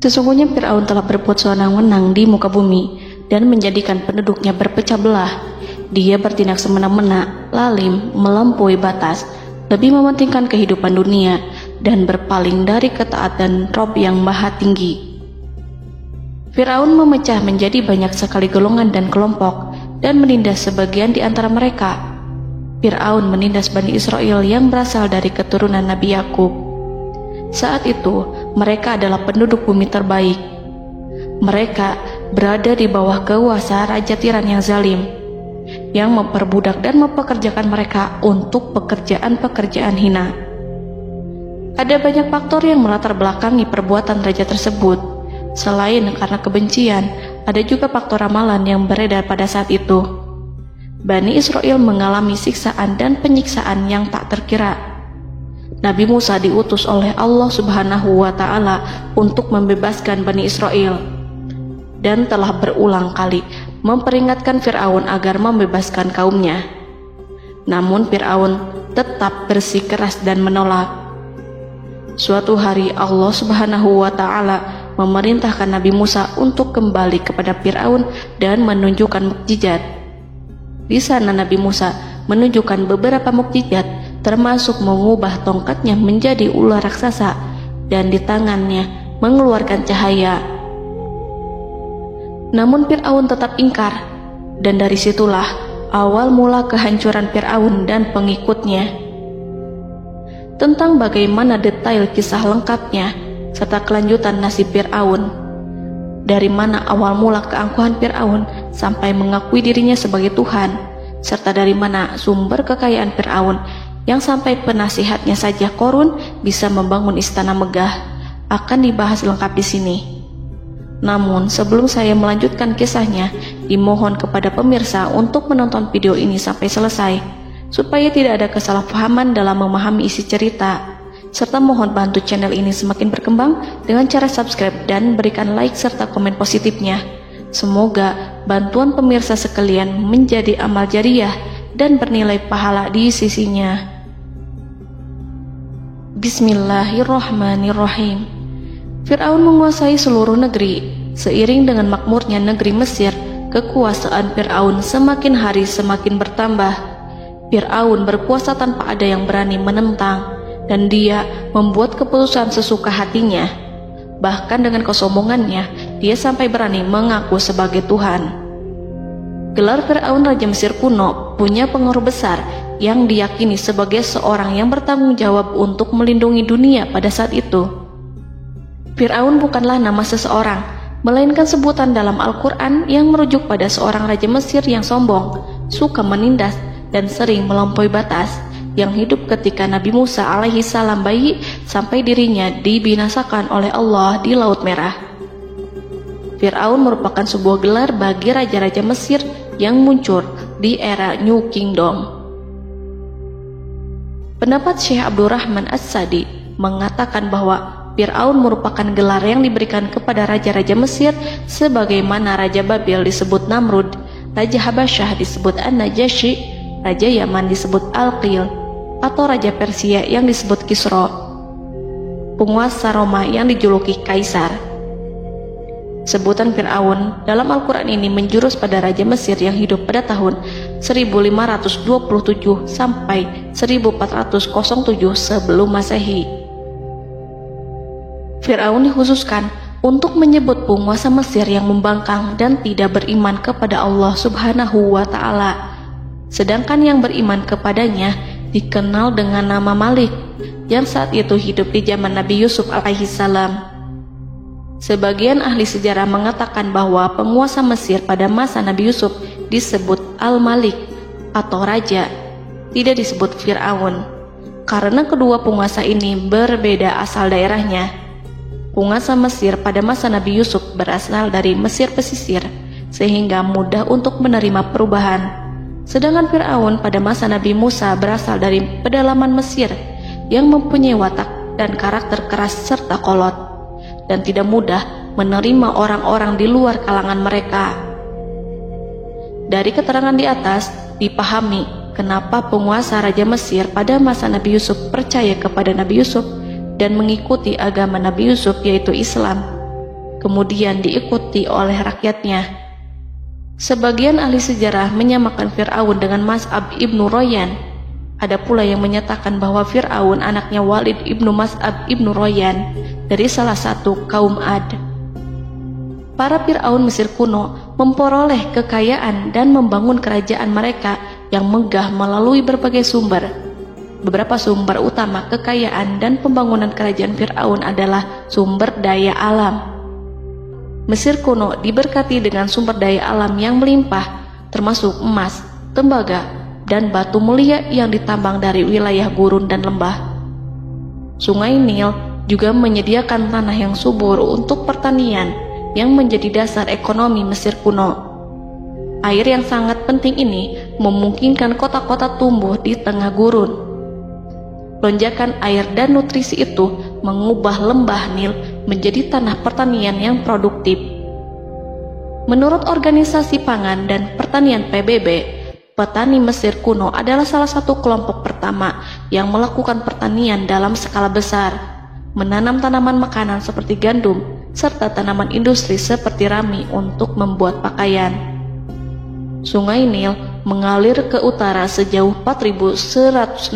Sesungguhnya Fir'aun telah berbuat sewenang-wenang di muka bumi dan menjadikan penduduknya berpecah belah. Dia bertindak semena-mena, lalim, melampaui batas, lebih mementingkan kehidupan dunia dan berpaling dari ketaatan Rob yang Maha Tinggi. Fir'aun memecah menjadi banyak sekali golongan dan kelompok dan menindas sebagian di antara mereka. Fir'aun menindas Bani Israel yang berasal dari keturunan Nabi Yakub. Saat itu, mereka adalah penduduk bumi terbaik. Mereka berada di bawah kuasa Raja Tiran yang zalim, yang memperbudak dan mempekerjakan mereka untuk pekerjaan-pekerjaan hina. Ada banyak faktor yang melatar belakangi perbuatan raja tersebut. Selain karena kebencian, ada juga faktor ramalan yang beredar pada saat itu. Bani Israel mengalami siksaan dan penyiksaan yang tak terkira. Nabi Musa diutus oleh Allah Subhanahu wa Ta'ala untuk membebaskan Bani Israel dan telah berulang kali memperingatkan Fir'aun agar membebaskan kaumnya. Namun Fir'aun tetap bersikeras dan menolak. Suatu hari Allah Subhanahu wa Ta'ala memerintahkan Nabi Musa untuk kembali kepada Fir'aun dan menunjukkan mukjizat. Di sana Nabi Musa menunjukkan beberapa mukjizat, termasuk mengubah tongkatnya menjadi ular raksasa dan di tangannya mengeluarkan cahaya. Namun Fir'aun tetap ingkar, dan dari situlah awal mula kehancuran Fir'aun dan pengikutnya. Tentang bagaimana detail kisah lengkapnya serta kelanjutan nasib Fir'aun, dari mana awal mula keangkuhan Fir'aun sampai mengakui dirinya sebagai Tuhan, serta dari mana sumber kekayaan Fir'aun yang sampai penasihatnya saja Qorun bisa membangun istana megah, akan dibahas lengkap di sini. Namun sebelum saya melanjutkan kisahnya, dimohon kepada pemirsa untuk menonton video ini sampai selesai, supaya tidak ada kesalahpahaman dalam memahami isi cerita, serta mohon bantu channel ini semakin berkembang dengan cara subscribe dan berikan like serta komen positifnya. Semoga bantuan pemirsa sekalian menjadi amal jariah dan bernilai pahala di sisinya. Bismillahirrahmanirrahim. Fir'aun menguasai seluruh negeri. Seiring dengan makmurnya negeri Mesir, kekuasaan Fir'aun semakin hari semakin bertambah. Fir'aun berkuasa tanpa ada yang berani menentang, dan dia membuat keputusan sesuka hatinya. Bahkan dengan kesombongannya, dia sampai berani mengaku sebagai Tuhan. Gelar Fir'aun Raja Mesir kuno punya pengaruh besar yang diyakini sebagai seorang yang bertanggung jawab untuk melindungi dunia pada saat itu. Fir'aun bukanlah nama seseorang, melainkan sebutan dalam Al-Quran yang merujuk pada seorang Raja Mesir yang sombong, suka menindas, dan sering melampaui batas, yang hidup ketika Nabi Musa alaihi salam bayi sampai dirinya dibinasakan oleh Allah di Laut Merah. Fir'aun merupakan sebuah gelar bagi raja-raja Mesir yang muncul di era New Kingdom. Pendapat Syekh Abdurrahman As-Sadi mengatakan bahwa Fir'aun merupakan gelar yang diberikan kepada raja-raja Mesir, sebagaimana Raja Babil disebut Namrud, Raja Habasyah disebut An-Najasyi, Raja Yaman disebut Al-Qil, atau Raja Persia yang disebut Kisra, penguasa Roma yang dijuluki Kaisar. Sebutan Fir'aun dalam Al-Quran ini menjurus pada Raja Mesir yang hidup pada tahun 1527 sampai 1407 sebelum Masehi. Fir'aun dikhususkan untuk menyebut penguasa Mesir yang membangkang dan tidak beriman kepada Allah Subhanahu wa Ta'ala, sedangkan yang beriman kepadanya dikenal dengan nama Malik, yang saat itu hidup di zaman Nabi Yusuf alaihi salam. Sebagian ahli sejarah mengatakan bahwa penguasa Mesir pada masa Nabi Yusuf disebut Al-Malik atau Raja, tidak disebut Fir'aun, karena kedua penguasa ini berbeda asal daerahnya. Penguasa Mesir pada masa Nabi Yusuf berasal dari Mesir pesisir, sehingga mudah untuk menerima perubahan. Sedangkan Fir'aun pada masa Nabi Musa berasal dari pedalaman Mesir yang mempunyai watak dan karakter keras serta kolot, dan tidak mudah menerima orang-orang di luar kalangan mereka. Dari keterangan di atas dipahami kenapa penguasa Raja Mesir pada masa Nabi Yusuf percaya kepada Nabi Yusuf dan mengikuti agama Nabi Yusuf, yaitu Islam. kemudian diikuti oleh rakyatnya. Sebagian ahli sejarah menyamakan Fir'aun dengan Mas'ab ibnu Royan. Ada pula yang menyatakan bahwa Fir'aun anaknya Walid ibnu Mas'ab ibnu Royan dari salah satu kaum Ad. Para Fir'aun Mesir kuno memperoleh kekayaan dan membangun kerajaan mereka yang megah melalui berbagai sumber. Beberapa sumber utama kekayaan dan pembangunan kerajaan Fir'aun adalah sumber daya alam. Mesir kuno diberkati dengan sumber daya alam yang melimpah, termasuk emas, tembaga, dan batu mulia yang ditambang dari wilayah gurun dan lembah. Sungai Nil juga menyediakan tanah yang subur untuk pertanian yang menjadi dasar ekonomi Mesir kuno. Air yang sangat penting ini memungkinkan kota-kota tumbuh di tengah gurun. Lonjakan air dan nutrisi itu mengubah lembah Nil menjadi tanah pertanian yang produktif. Menurut Organisasi Pangan dan Pertanian PBB, petani Mesir kuno adalah salah satu kelompok pertama yang melakukan pertanian dalam skala besar, menanam tanaman makanan seperti gandum, serta tanaman industri seperti rami untuk membuat pakaian. Sungai Nil mengalir ke utara sejauh 4.160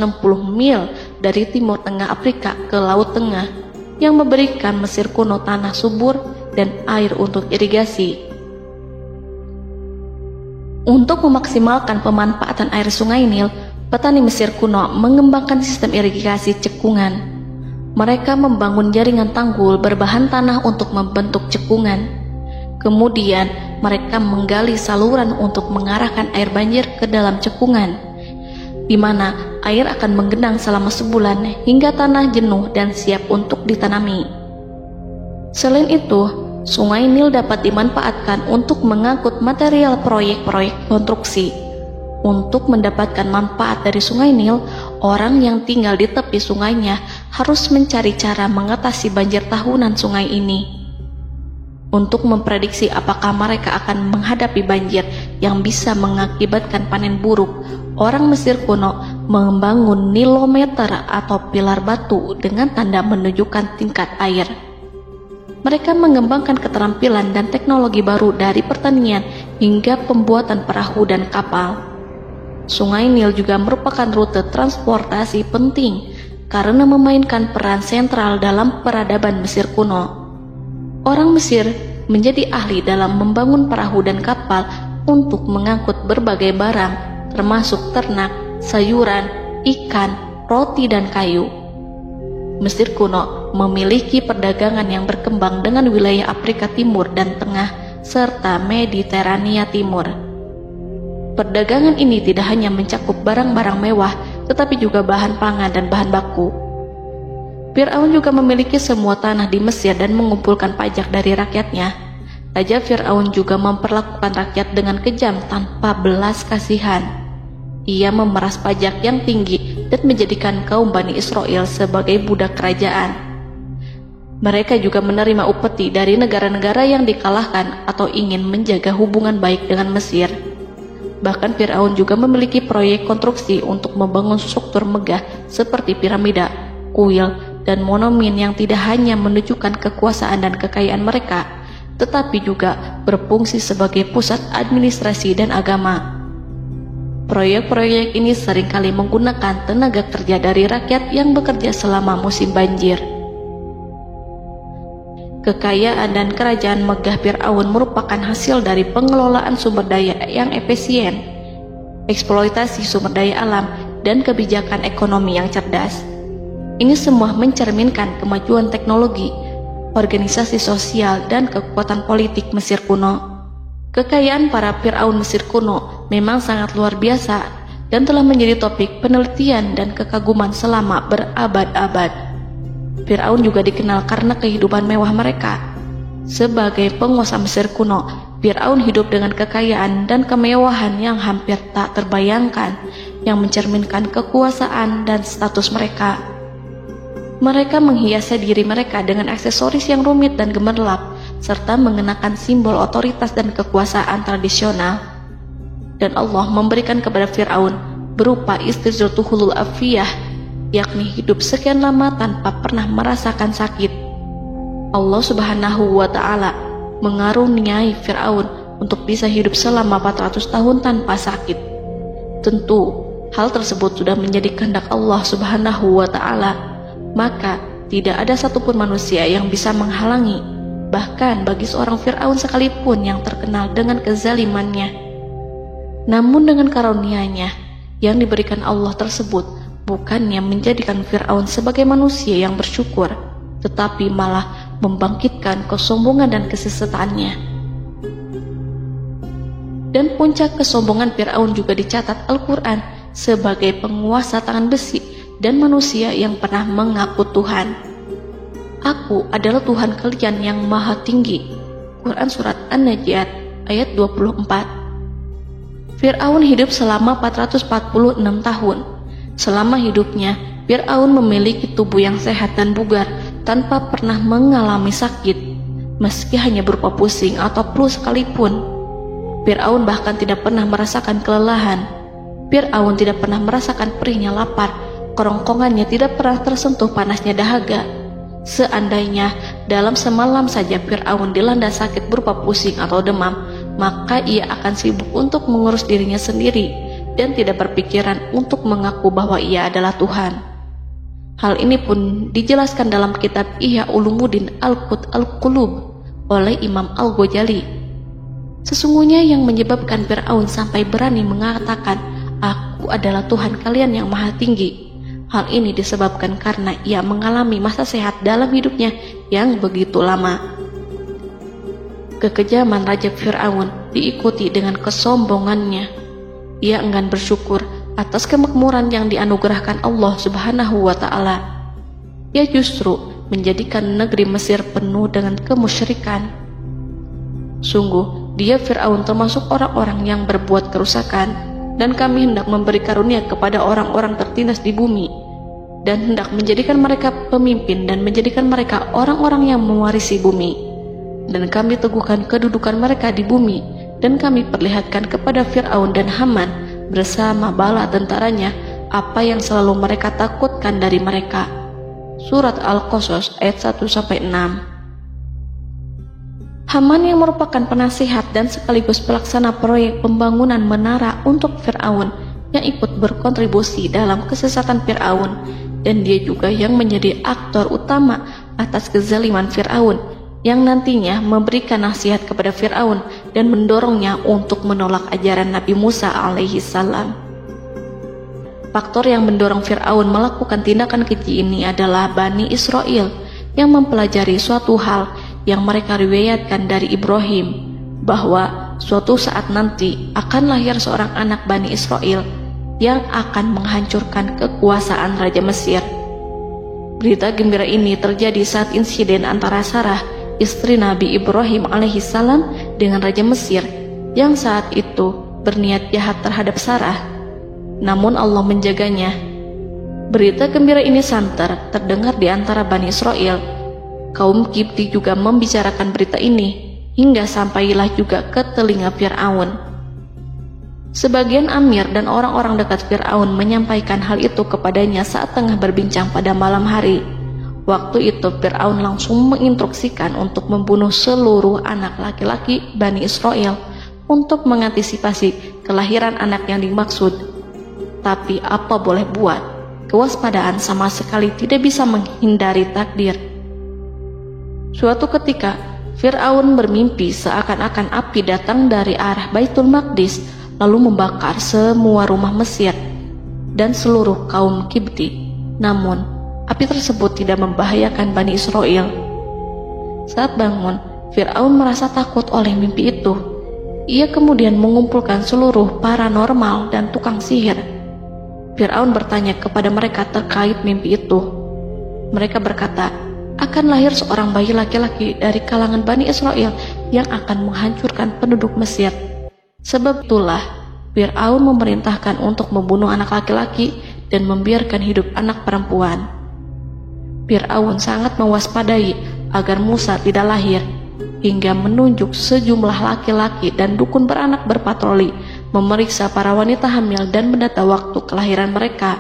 mil dari timur tengah Afrika ke Laut Tengah, yang memberikan Mesir kuno tanah subur dan air untuk irigasi. Untuk memaksimalkan pemanfaatan air Sungai Nil, petani Mesir kuno mengembangkan sistem irigasi cekungan. Mereka membangun jaringan tanggul berbahan tanah untuk membentuk cekungan. Kemudian, mereka menggali saluran untuk mengarahkan air banjir ke dalam cekungan, di mana air akan menggenang selama sebulan hingga tanah jenuh dan siap untuk ditanami. Selain itu, Sungai Nil dapat dimanfaatkan untuk mengangkut material proyek-proyek konstruksi. Untuk mendapatkan manfaat dari Sungai Nil, orang yang tinggal di tepi sungainya harus mencari cara mengatasi banjir tahunan sungai ini. Untuk memprediksi apakah mereka akan menghadapi banjir yang bisa mengakibatkan panen buruk, orang Mesir kuno membangun nilometer atau pilar batu dengan tanda menunjukkan tingkat air. Mereka mengembangkan keterampilan dan teknologi baru dari pertanian hingga pembuatan perahu dan kapal. Sungai Nil juga merupakan rute transportasi penting karena memainkan peran sentral dalam peradaban Mesir kuno. Orang Mesir menjadi ahli dalam membangun perahu dan kapal untuk mengangkut berbagai barang, termasuk ternak, sayuran, ikan, roti, dan kayu. Mesir kuno memiliki perdagangan yang berkembang dengan wilayah Afrika Timur dan Tengah serta Mediterania Timur. Perdagangan ini tidak hanya mencakup barang-barang mewah, tetapi juga bahan pangan dan bahan baku. Fir'aun juga memiliki semua tanah di Mesir dan mengumpulkan pajak dari rakyatnya. Raja Fir'aun juga memperlakukan rakyat dengan kejam tanpa belas kasihan. Ia memeras pajak yang tinggi dan menjadikan kaum Bani Israel sebagai budak kerajaan. Mereka juga menerima upeti dari negara-negara yang dikalahkan atau ingin menjaga hubungan baik dengan Mesir. Bahkan Fir'aun juga memiliki proyek konstruksi untuk membangun struktur megah seperti piramida, kuil, dan monumen yang tidak hanya menunjukkan kekuasaan dan kekayaan mereka, tetapi juga berfungsi sebagai pusat administrasi dan agama. Proyek-proyek ini seringkali menggunakan tenaga kerja dari rakyat yang bekerja selama musim banjir. Kekayaan dan kerajaan megah Fir'aun merupakan hasil dari pengelolaan sumber daya yang efisien, eksploitasi sumber daya alam, dan kebijakan ekonomi yang cerdas. Ini semua mencerminkan kemajuan teknologi, organisasi sosial, dan kekuatan politik Mesir kuno. Kekayaan para Fir'aun Mesir kuno memang sangat luar biasa dan telah menjadi topik penelitian dan kekaguman selama berabad-abad. Fir'aun juga dikenal karena kehidupan mewah mereka. Sebagai penguasa Mesir kuno, Fir'aun hidup dengan kekayaan dan kemewahan yang hampir tak terbayangkan, yang mencerminkan kekuasaan dan status mereka. Mereka menghiasi diri mereka dengan aksesoris yang rumit dan gemerlap, serta mengenakan simbol otoritas dan kekuasaan tradisional. Dan Allah memberikan kepada Fir'aun berupa istidratuhul afiyah, yakni hidup sekian lama tanpa pernah merasakan sakit. Allah Subhanahu wa Ta'ala mengaruniai Fir'aun untuk bisa hidup selama 400 tahun tanpa sakit. Tentu, hal tersebut sudah menjadi kehendak Allah Subhanahu wa Ta'ala, maka tidak ada satupun manusia yang bisa menghalangi, bahkan bagi seorang Fir'aun sekalipun yang terkenal dengan kezalimannya. Namun dengan karunia-Nya yang diberikan Allah tersebut, bukannya menjadikan Fir'aun sebagai manusia yang bersyukur, tetapi malah membangkitkan kesombongan dan kesesataannya. Dan puncak kesombongan Fir'aun juga dicatat Al-Quran sebagai penguasa tangan besi dan manusia yang pernah mengaku Tuhan. Aku adalah Tuhan kalian yang maha tinggi. Quran Surat An-Najiat ayat 24. Fir'aun hidup selama 446 tahun. Selama hidupnya, Fir'aun memiliki tubuh yang sehat dan bugar tanpa pernah mengalami sakit, meski hanya berupa pusing atau flu sekalipun. Fir'aun bahkan tidak pernah merasakan kelelahan. Fir'aun tidak pernah merasakan perihnya lapar, kerongkongannya tidak pernah tersentuh panasnya dahaga. Seandainya dalam semalam saja Fir'aun dilanda sakit berupa pusing atau demam, maka ia akan sibuk untuk mengurus dirinya sendiri dan tidak berpikiran untuk mengaku bahwa ia adalah Tuhan. Hal ini pun dijelaskan dalam kitab Ihya Ulumuddin Al-Qut Al-Qulub oleh Imam Al-Ghazali. Sesungguhnya yang menyebabkan Fir'aun sampai berani mengatakan, "Aku adalah Tuhan kalian yang maha tinggi," hal ini disebabkan karena ia mengalami masa sehat dalam hidupnya yang begitu lama. Kekejaman Raja Fir'aun diikuti dengan kesombongannya. Ia enggan bersyukur atas kemakmuran yang dianugerahkan Allah Subhanahu wa Ta'ala. Ia justru menjadikan negeri Mesir penuh dengan kemusyrikan. Sungguh, dia Fir'aun termasuk orang-orang yang berbuat kerusakan, dan kami hendak memberi karunia kepada orang-orang tertindas di bumi, dan hendak menjadikan mereka pemimpin dan menjadikan mereka orang-orang yang mewarisi bumi. Dan kami teguhkan kedudukan mereka di bumi, dan kami perlihatkan kepada Fir'aun dan Haman bersama bala tentaranya apa yang selalu mereka takutkan dari mereka. Surat Al-Qasas ayat 1-6. Haman yang merupakan penasihat dan sekaligus pelaksana proyek pembangunan menara untuk Fir'aun yang ikut berkontribusi dalam kesesatan Fir'aun, dan dia juga yang menjadi aktor utama atas kezaliman Fir'aun yang nantinya memberikan nasihat kepada Fir'aun dan mendorongnya untuk menolak ajaran Nabi Musa alaihi salam. Faktor yang mendorong Fir'aun melakukan tindakan keji ini adalah Bani Israel yang mempelajari suatu hal yang mereka riwayatkan dari Ibrahim, bahwa suatu saat nanti akan lahir seorang anak Bani Israel yang akan menghancurkan kekuasaan Raja Mesir. Berita gembira ini terjadi saat insiden antara Sarah, istri Nabi Ibrahim alaihissalam, dengan Raja Mesir yang saat itu berniat jahat terhadap Sarah. Namun Allah menjaganya. Berita gembira ini santer terdengar di antara Bani Israel. Kaum Kipti juga membicarakan berita ini, hingga sampailah juga ke telinga Fir'aun. Sebagian amir dan orang-orang dekat Fir'aun menyampaikan hal itu kepadanya saat tengah berbincang pada malam hari. Waktu itu Fir'aun langsung menginstruksikan untuk membunuh seluruh anak laki-laki Bani Israel untuk mengantisipasi kelahiran anak yang dimaksud. Tapi apa boleh buat, kewaspadaan sama sekali tidak bisa menghindari takdir. Suatu ketika Fir'aun bermimpi seakan-akan api datang dari arah Baitul Maqdis lalu membakar semua rumah Mesir dan seluruh kaum Kipti. Namun api tersebut tidak membahayakan Bani Israel. Saat bangun, Fir'aun merasa takut oleh mimpi itu. Ia kemudian mengumpulkan seluruh paranormal dan tukang sihir. Fir'aun bertanya kepada mereka terkait mimpi itu. Mereka berkata, akan lahir seorang bayi laki-laki dari kalangan Bani Israel yang akan menghancurkan penduduk Mesir. Sebab itulah Fir'aun memerintahkan untuk membunuh anak laki-laki dan membiarkan hidup anak perempuan. Fir'aun sangat mewaspadai agar Musa tidak lahir, hingga menunjuk sejumlah laki-laki dan dukun beranak berpatroli memeriksa para wanita hamil dan mendata waktu kelahiran mereka.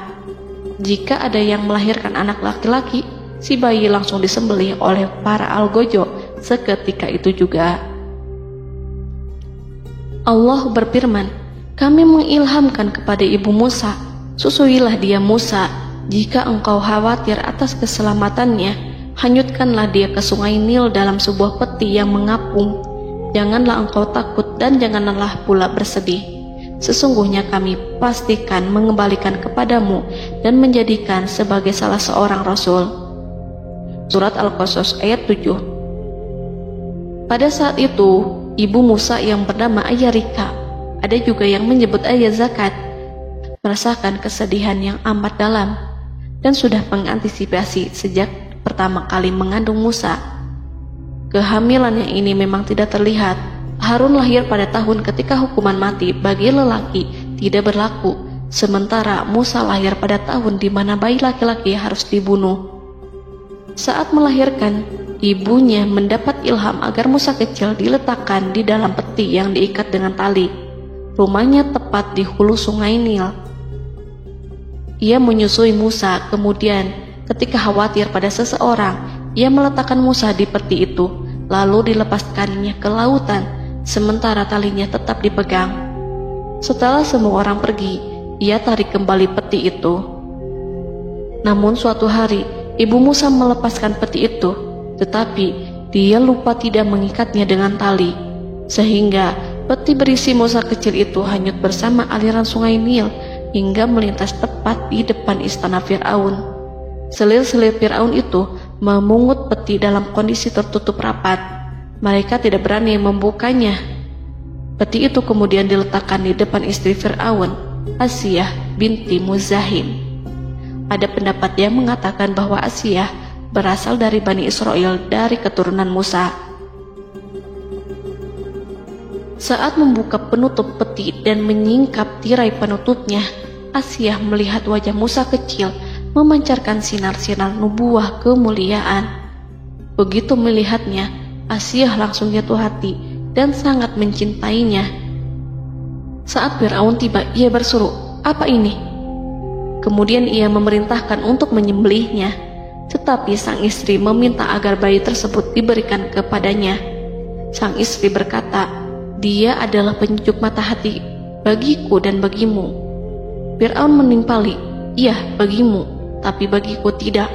Jika ada yang melahirkan anak laki-laki, si bayi langsung disembelih oleh para algojo seketika itu juga. Allah berfirman, kami mengilhamkan kepada ibu Musa, susuilah dia Musa, jika engkau khawatir atas keselamatannya, hanyutkanlah dia ke sungai Nil dalam sebuah peti yang mengapung. Janganlah engkau takut dan janganlah pula bersedih. Sesungguhnya kami pastikan mengembalikan kepadamu dan menjadikan sebagai salah seorang rasul. Surat Al-Qasas ayat 7. Pada saat itu, ibu Musa yang bernama Ayarika, ada juga yang menyebut Ayah Zakat, merasakan kesedihan yang amat dalam dan sudah mengantisipasi sejak pertama kali mengandung Musa. Kehamilannya ini memang tidak terlihat. Harun lahir pada tahun ketika hukuman mati bagi lelaki tidak berlaku, sementara Musa lahir pada tahun di mana bayi laki-laki harus dibunuh. Saat melahirkan, ibunya mendapat ilham agar Musa kecil diletakkan di dalam peti yang diikat dengan tali. Rumahnya tepat di hulu sungai Nil. Ia menyusui Musa, kemudian ketika khawatir pada seseorang, ia meletakkan Musa di peti itu, lalu dilepaskannya ke lautan, sementara talinya tetap dipegang. Setelah semua orang pergi, ia tarik kembali peti itu. Namun suatu hari, ibu Musa melepaskan peti itu, tetapi dia lupa tidak mengikatnya dengan tali, sehingga peti berisi Musa kecil itu hanyut bersama aliran sungai Nil hingga melintas tepat di depan istana Fir'aun. Selir-selir Fir'aun itu memungut peti dalam kondisi tertutup rapat. Mereka tidak berani membukanya. Peti itu kemudian diletakkan di depan istri Fir'aun, Asiyah binti Muzahim. Ada pendapat yang mengatakan bahwa Asiyah berasal dari Bani Israel dari keturunan Musa. Saat membuka penutup peti dan menyingkap tirai penutupnya, Asiyah melihat wajah Musa kecil memancarkan sinar-sinar nubuah kemuliaan. Begitu melihatnya, Asiyah langsung jatuh hati dan sangat mencintainya. Saat Fir'aun tiba, ia berseru, "Apa ini?" Kemudian ia memerintahkan untuk menyembelihnya, tetapi sang istri meminta agar bayi tersebut diberikan kepadanya. Sang istri berkata, "Dia adalah penyejuk mata hati bagiku dan bagimu." Fir'aun menimpali, "Iya, bagimu, tapi bagiku tidak.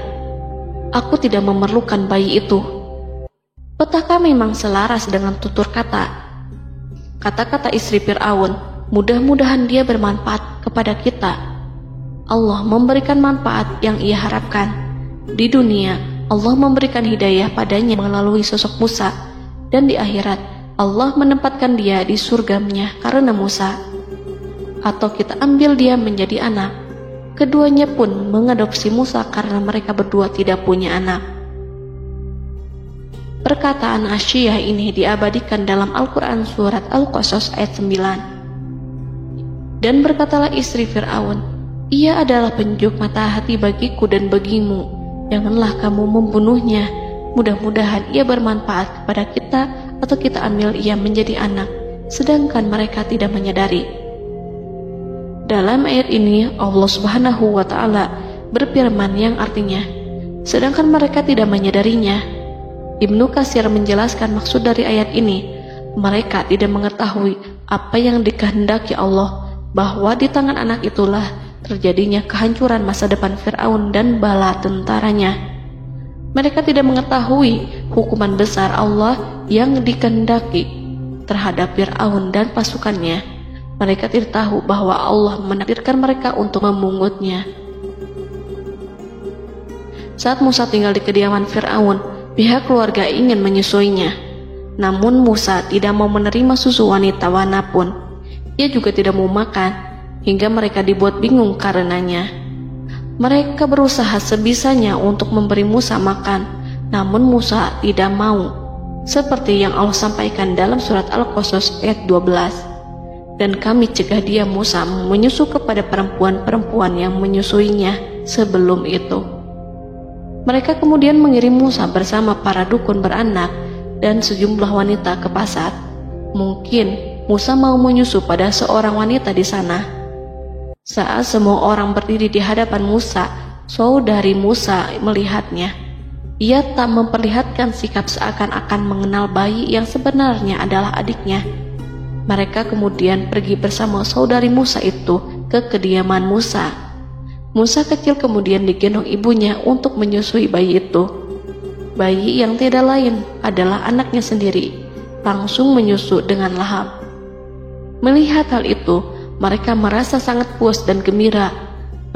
Aku tidak memerlukan bayi itu." Petaka memang selaras dengan tutur kata. Kata-kata istri Fir'aun, mudah-mudahan dia bermanfaat kepada kita. Allah memberikan manfaat yang ia harapkan. Di dunia, Allah memberikan hidayah padanya melalui sosok Musa, dan di akhirat, Allah menempatkan dia di surganya karena Musa. Atau kita ambil dia menjadi anak. Keduanya pun mengadopsi Musa karena mereka berdua tidak punya anak. Perkataan Asiyah ini diabadikan dalam Al-Quran surat Al-Qasas ayat 9. Dan berkatalah istri Fir'aun, "Ia adalah penyejuk mata hati bagiku dan bagimu. Janganlah kamu membunuhnya. Mudah-mudahan ia bermanfaat kepada kita atau kita ambil ia menjadi anak." Sedangkan mereka tidak menyadari. Dalam ayat ini Allah Subhanahu wa Ta'ala berfirman yang artinya, sedangkan mereka tidak menyadarinya. Ibnu Katsir menjelaskan maksud dari ayat ini, mereka tidak mengetahui apa yang dikehendaki Allah, bahwa di tangan anak itulah terjadinya kehancuran masa depan Fir'aun dan bala tentaranya. Mereka tidak mengetahui hukuman besar Allah yang dikehendaki terhadap Fir'aun dan pasukannya. Mereka tidak tahu bahwa Allah menakdirkan mereka untuk memungutnya. Saat Musa tinggal di kediaman Fir'aun, pihak keluarga ingin menyusuinya. Namun Musa tidak mau menerima susu wanita manapun. Ia juga tidak mau makan, hingga mereka dibuat bingung karenanya. Mereka berusaha sebisanya untuk memberi Musa makan, namun Musa tidak mau. Seperti yang Allah sampaikan dalam surat Al-Qasas ayat 12. Dan kami cegah dia Musa menyusu kepada perempuan-perempuan yang menyusuinya sebelum itu. Mereka kemudian mengirim Musa bersama para dukun beranak dan sejumlah wanita ke pasar. Mungkin Musa mau menyusu pada seorang wanita di sana. Saat semua orang berdiri di hadapan Musa, saudari Musa melihatnya. Ia tak memperlihatkan sikap seakan-akan mengenal bayi yang sebenarnya adalah adiknya. Mereka kemudian pergi bersama saudari Musa itu ke kediaman Musa. Musa kecil kemudian digendong ibunya untuk menyusui bayi itu. Bayi yang tidak lain adalah anaknya sendiri, langsung menyusu dengan lahap. Melihat hal itu, mereka merasa sangat puas dan gembira.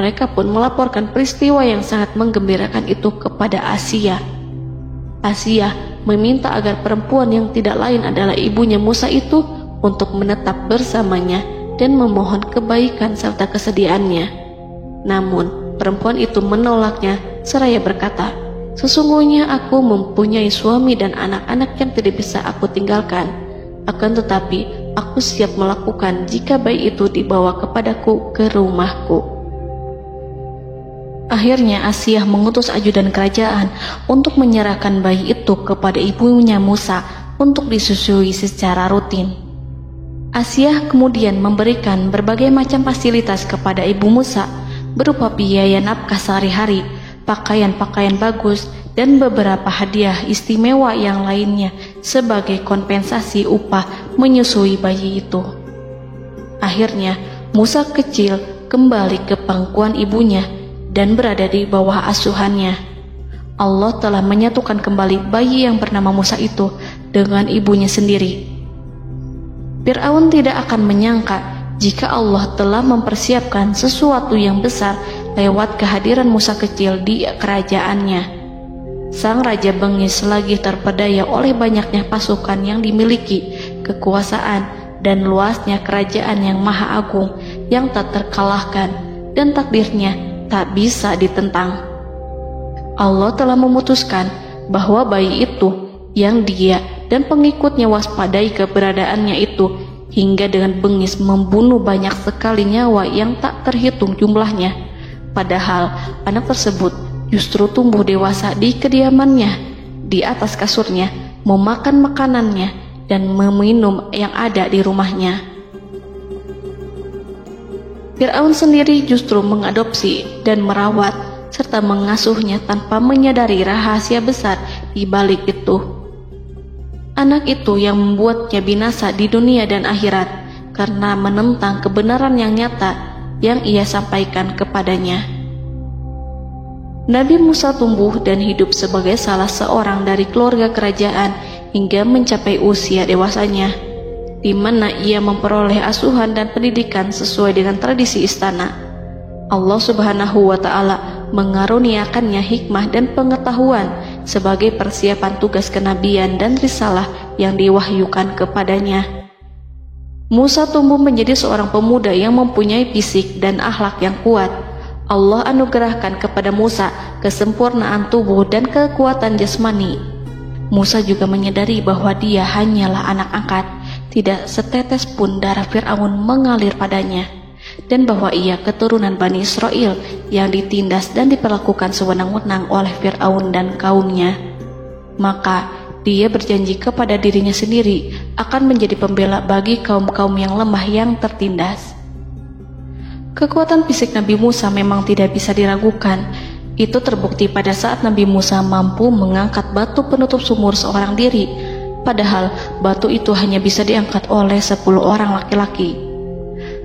Mereka pun melaporkan peristiwa yang sangat menggembirakan itu kepada Asia. Asia meminta agar perempuan yang tidak lain adalah ibunya Musa itu untuk menetap bersamanya dan memohon kebaikan serta kesediaannya. Namun, perempuan itu menolaknya seraya berkata, "Sesungguhnya aku mempunyai suami dan anak-anak yang tidak bisa aku tinggalkan. Akan tetapi, aku siap melakukan jika bayi itu dibawa kepadaku ke rumahku." Akhirnya Asia mengutus ajudan kerajaan untuk menyerahkan bayi itu kepada ibunya Musa untuk disusui secara rutin. Asia kemudian memberikan berbagai macam fasilitas kepada ibu Musa berupa biaya nafkah sehari-hari, pakaian-pakaian bagus, dan beberapa hadiah istimewa yang lainnya sebagai kompensasi upah menyusui bayi itu. Akhirnya Musa kecil kembali ke pangkuan ibunya dan berada di bawah asuhannya. Allah telah menyatukan kembali bayi yang bernama Musa itu dengan ibunya sendiri. Fir'aun tidak akan menyangka jika Allah telah mempersiapkan sesuatu yang besar lewat kehadiran Musa kecil di kerajaannya. Sang Raja bengis lagi terpedaya oleh banyaknya pasukan yang dimiliki, kekuasaan, dan luasnya kerajaan yang maha agung yang tak terkalahkan dan takdirnya tak bisa ditentang. Allah telah memutuskan bahwa bayi itu yang dia dan pengikutnya waspadai keberadaannya itu hingga dengan bengis membunuh banyak sekali nyawa yang tak terhitung jumlahnya. Padahal anak tersebut justru tumbuh dewasa di kediamannya, di atas kasurnya, memakan makanannya, dan meminum yang ada di rumahnya. Fir'aun sendiri justru mengadopsi dan merawat serta mengasuhnya tanpa menyadari rahasia besar di balik itu. Anak itu yang membuatnya binasa di dunia dan akhirat karena menentang kebenaran yang nyata yang ia sampaikan kepadanya. Nabi Musa tumbuh dan hidup sebagai salah seorang dari keluarga kerajaan hingga mencapai usia dewasanya, di mana ia memperoleh asuhan dan pendidikan sesuai dengan tradisi istana. Allah Subhanahu wa Ta'ala mengaruniakannya hikmah dan pengetahuan sebagai persiapan tugas kenabian dan risalah yang diwahyukan kepadanya. Musa tumbuh menjadi seorang pemuda yang mempunyai fisik dan akhlak yang kuat. Allah anugerahkan kepada Musa kesempurnaan tubuh dan kekuatan jasmani. Musa juga menyadari bahwa dia hanyalah anak angkat, tidak setetes pun darah Fir'aun mengalir padanya, dan bahwa ia keturunan Bani Israel yang ditindas dan diperlakukan sewenang-wenang oleh Fir'aun dan kaumnya. Maka dia berjanji kepada dirinya sendiri akan menjadi pembela bagi kaum-kaum yang lemah yang tertindas. Kekuatan fisik Nabi Musa memang tidak bisa diragukan. Itu terbukti pada saat Nabi Musa mampu mengangkat batu penutup sumur seorang diri, padahal batu itu hanya bisa diangkat oleh 10 orang laki-laki.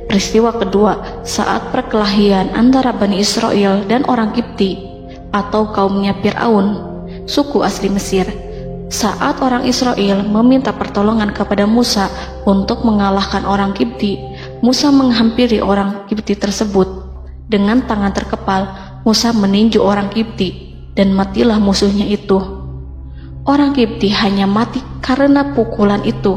Peristiwa kedua saat perkelahian antara Bani Israel dan orang Kipti atau kaumnya Fir'aun, suku asli Mesir. Saat orang Israel meminta pertolongan kepada Musa untuk mengalahkan orang Kipti, Musa menghampiri orang Kipti tersebut. Dengan tangan terkepal, Musa meninju orang Kipti dan matilah musuhnya itu. Orang Kipti hanya mati karena pukulan itu.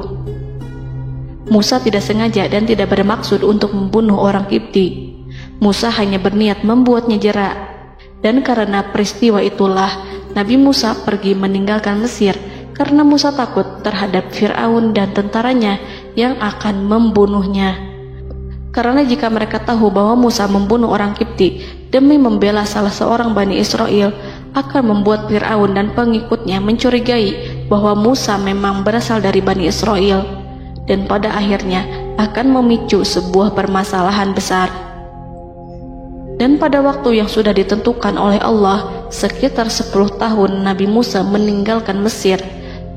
Musa tidak sengaja dan tidak bermaksud untuk membunuh orang Kipti. Musa hanya berniat membuatnya jera. Dan karena peristiwa itulah Nabi Musa pergi meninggalkan Mesir karena Musa takut terhadap Fir'aun dan tentaranya yang akan membunuhnya. Karena jika mereka tahu bahwa Musa membunuh orang Kipti demi membela salah seorang Bani Israel, akan membuat Fir'aun dan pengikutnya mencurigai bahwa Musa memang berasal dari Bani Israel, dan pada akhirnya akan memicu sebuah permasalahan besar. Dan pada waktu yang sudah ditentukan oleh Allah, sekitar 10 tahun Nabi Musa meninggalkan Mesir.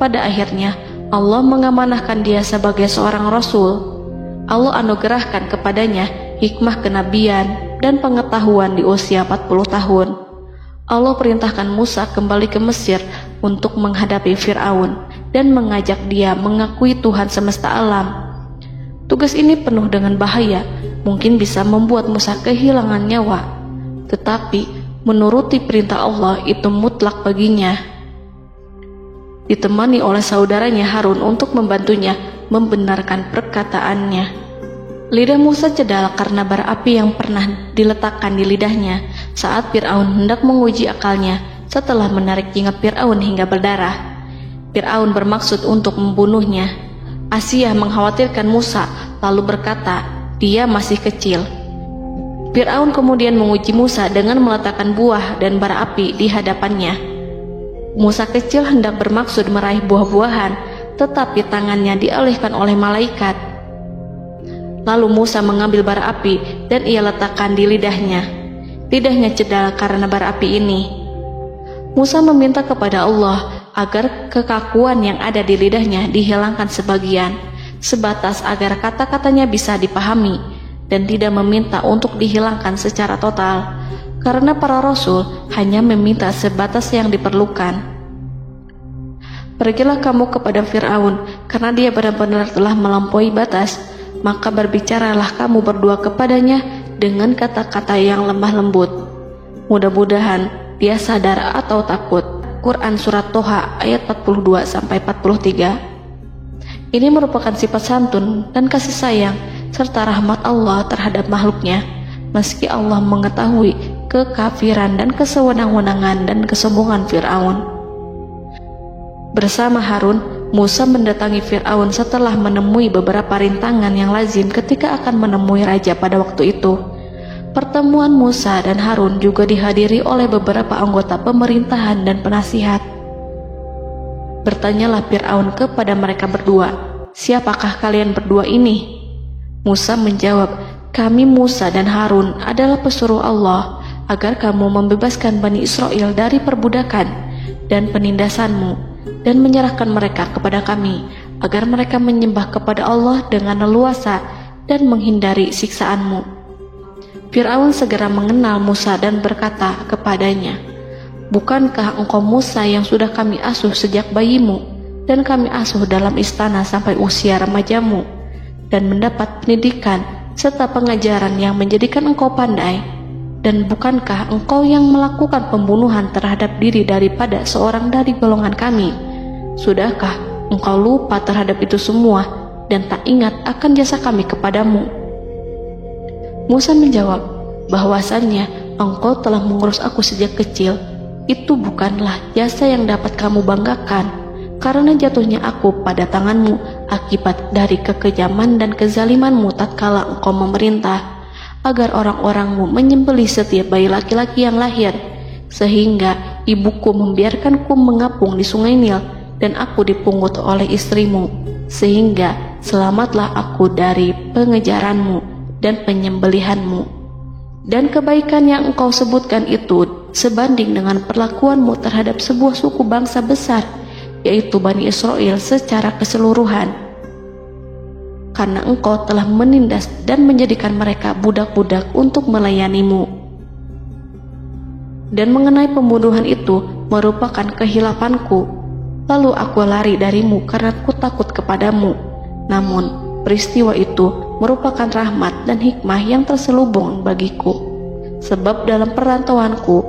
Pada akhirnya Allah mengamanahkan dia sebagai seorang rasul. Allah anugerahkan kepadanya hikmah kenabian dan pengetahuan di usia 40 tahun. Allah perintahkan Musa kembali ke Mesir untuk menghadapi Fir'aun dan mengajak dia mengakui Tuhan semesta alam. Tugas ini penuh dengan bahaya, mungkin bisa membuat Musa kehilangan nyawa. Tetapi menuruti perintah Allah itu mutlak baginya. Ditemani oleh saudaranya Harun untuk membantunya membenarkan perkataannya. Lidah Musa cedal karena bara api yang pernah diletakkan di lidahnya saat Fir'aun hendak menguji akalnya setelah menarik jingat Fir'aun hingga berdarah. Fir'aun bermaksud untuk membunuhnya. Asyah mengkhawatirkan Musa lalu berkata, dia masih kecil. Fir'aun kemudian menguji Musa dengan meletakkan buah dan bara api di hadapannya. Musa kecil hendak bermaksud meraih buah-buahan, tetapi tangannya dialihkan oleh malaikat. Lalu Musa mengambil bara api dan ia letakkan di lidahnya. Lidahnya cedal karena bara api ini. Musa meminta kepada Allah agar kekakuan yang ada di lidahnya dihilangkan sebagian, sebatas agar kata-katanya bisa dipahami, dan tidak meminta untuk dihilangkan secara total, karena para rasul hanya meminta sebatas yang diperlukan. Pergilah kamu kepada Fir'aun, karena dia benar-benar telah melampaui batas, maka berbicaralah kamu berdua kepadanya dengan kata-kata yang lemah lembut. Mudah-mudahan dia sadar atau takut. Quran Surat Toha ayat 42-43. Ini merupakan sifat santun dan kasih sayang serta rahmat Allah terhadap makhluknya, meski Allah mengetahui kekafiran dan kesewenang-wenangan dan kesombongan Fir'aun. Bersama Harun, Musa mendatangi Fir'aun setelah menemui beberapa rintangan yang lazim ketika akan menemui raja pada waktu itu. Pertemuan Musa dan Harun juga dihadiri oleh beberapa anggota pemerintahan dan penasihat. Bertanyalah Fir'aun kepada mereka berdua, siapakah kalian berdua ini? Musa menjawab, kami Musa dan Harun adalah pesuruh Allah agar kamu membebaskan Bani Israel dari perbudakan dan penindasanmu dan menyerahkan mereka kepada kami agar mereka menyembah kepada Allah dengan leluasa dan menghindari siksaanmu. Fir'aun segera mengenal Musa dan berkata kepadanya, bukankah engkau Musa yang sudah kami asuh sejak bayimu dan kami asuh dalam istana sampai usia remajamu dan mendapat pendidikan serta pengajaran yang menjadikan engkau pandai? Dan bukankah engkau yang melakukan pembunuhan terhadap diri daripada seorang dari golongan kami? Sudahkah engkau lupa terhadap itu semua dan tak ingat akan jasa kami kepadamu? Musa menjawab, bahwasannya engkau telah mengurus aku sejak kecil. Itu bukanlah jasa yang dapat kamu banggakan, karena jatuhnya aku pada tanganmu akibat dari kekejaman dan kezalimanmu tatkala engkau memerintah agar orang-orangmu menyembelih setiap bayi laki-laki yang lahir, sehingga ibuku membiarkanku mengapung di sungai Nil dan aku dipungut oleh istrimu, sehingga selamatlah aku dari pengejaranmu dan penyembelihanmu. Dan kebaikan yang engkau sebutkan itu sebanding dengan perlakuanmu terhadap sebuah suku bangsa besar, yaitu Bani Israel secara keseluruhan, karena engkau telah menindas dan menjadikan mereka budak-budak untuk melayanimu. Dan mengenai pembunuhan itu merupakan kehilafanku, lalu aku lari darimu karena aku takut kepadamu. Namun peristiwa itu merupakan rahmat dan hikmah yang terselubung bagiku, sebab dalam perantauanku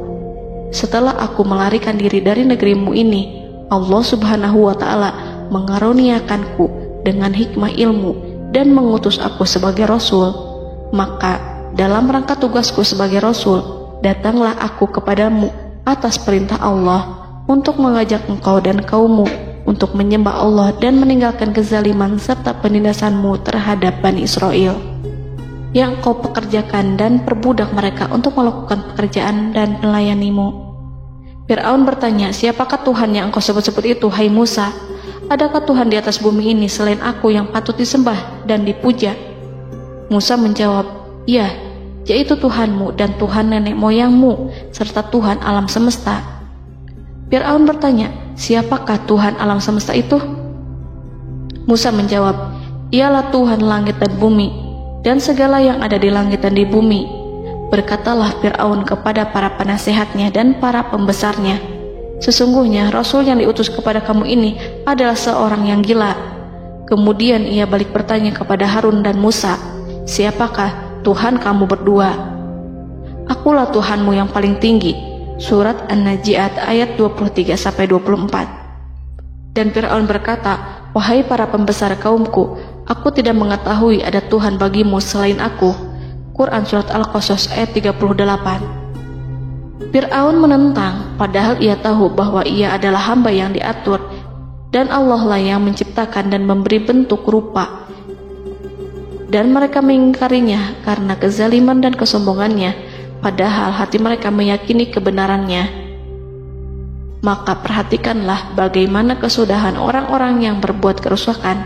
setelah aku melarikan diri dari negerimu ini, Allah Subhanahu wa Ta'ala mengaruniakanku dengan hikmah ilmu dan mengutus aku sebagai rasul. Maka dalam rangka tugasku sebagai rasul, datanglah aku kepadamu atas perintah Allah untuk mengajak engkau dan kaummu untuk menyembah Allah dan meninggalkan kezaliman serta penindasanmu terhadap Bani Israel yang kau pekerjakan dan perbudak mereka untuk melakukan pekerjaan dan melayanimu. Fir'aun bertanya, siapakah Tuhan yang engkau sebut-sebut itu, hai Musa? Adakah Tuhan di atas bumi ini selain aku yang patut disembah dan dipuja? Musa menjawab, ya, yaitu Tuhanmu dan Tuhan nenek moyangmu, serta Tuhan alam semesta. Fir'aun bertanya, siapakah Tuhan alam semesta itu? Musa menjawab, ialah Tuhan langit dan bumi, dan segala yang ada di langit dan di bumi. Berkatalah Fir'aun kepada para penasehatnya dan para pembesarnya, sesungguhnya Rasul yang diutus kepada kamu ini adalah seorang yang gila. Kemudian ia balik bertanya kepada Harun dan Musa, siapakah Tuhan kamu berdua? Akulah Tuhanmu yang paling tinggi. Surat An-Najiat ayat 23-24. Dan Fir'aun berkata, wahai para pembesar kaumku, aku tidak mengetahui ada Tuhan bagimu selain aku. Quran Surat Al-Qasas ayat 38. Fir'aun menentang, padahal ia tahu bahwa ia adalah hamba yang diatur, dan Allah lah yang menciptakan dan memberi bentuk rupa. Dan mereka mengingkarinya karena kezaliman dan kesombongannya, padahal hati mereka meyakini kebenarannya. Maka perhatikanlah bagaimana kesudahan orang-orang yang berbuat kerusakan.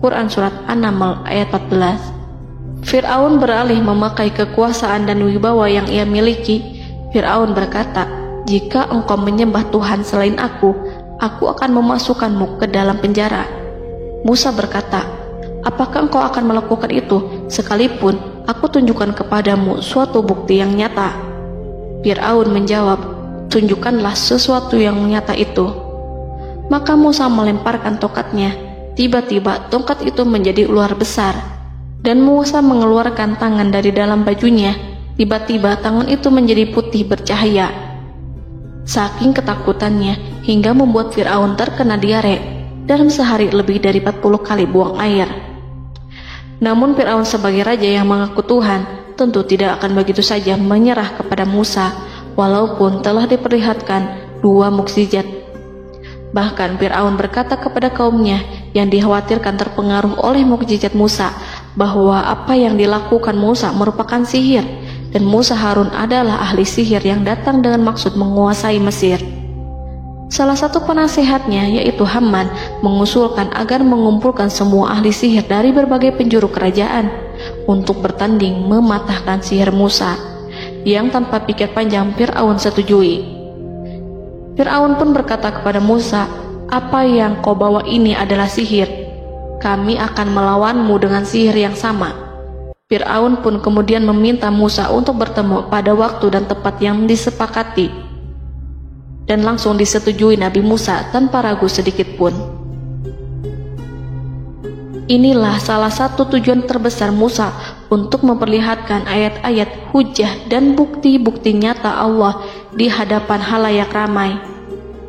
Quran Surat An-Naml ayat 14. Fir'aun beralih memakai kekuasaan dan wibawa yang ia miliki. Fir'aun berkata, jika engkau menyembah Tuhan selain aku akan memasukkanmu ke dalam penjara. Musa berkata, apakah engkau akan melakukan itu sekalipun aku tunjukkan kepadamu suatu bukti yang nyata? Fir'aun menjawab, tunjukkanlah sesuatu yang nyata itu. Maka Musa melemparkan tongkatnya. Tiba-tiba tongkat itu menjadi ular besar, dan Musa mengeluarkan tangan dari dalam bajunya. Tiba-tiba tangan itu menjadi putih bercahaya. Saking ketakutannya hingga membuat Fir'aun terkena diare. Dalam sehari lebih dari 40 kali buang air. Namun Fir'aun sebagai raja yang mengaku Tuhan tentu tidak akan begitu saja menyerah kepada Musa, walaupun telah diperlihatkan 2 mukjizat. Bahkan Fir'aun berkata kepada kaumnya yang dikhawatirkan terpengaruh oleh mukjizat Musa, bahwa apa yang dilakukan Musa merupakan sihir, dan Musa Harun adalah ahli sihir yang datang dengan maksud menguasai Mesir. Salah satu penasehatnya, yaitu Haman, mengusulkan agar mengumpulkan semua ahli sihir dari berbagai penjuru kerajaan untuk bertanding mematahkan sihir Musa, yang tanpa pikir panjang Fir'aun setujui. Fir'aun pun berkata kepada Musa, apa yang kau bawa ini adalah sihir. Kami akan melawanmu dengan sihir yang sama. Fir'aun pun kemudian meminta Musa untuk bertemu pada waktu dan tempat yang disepakati, dan langsung disetujui Nabi Musa tanpa ragu sedikit pun. Inilah salah satu tujuan terbesar Musa untuk memperlihatkan ayat-ayat hujah dan bukti-bukti nyata Allah di hadapan halayak ramai.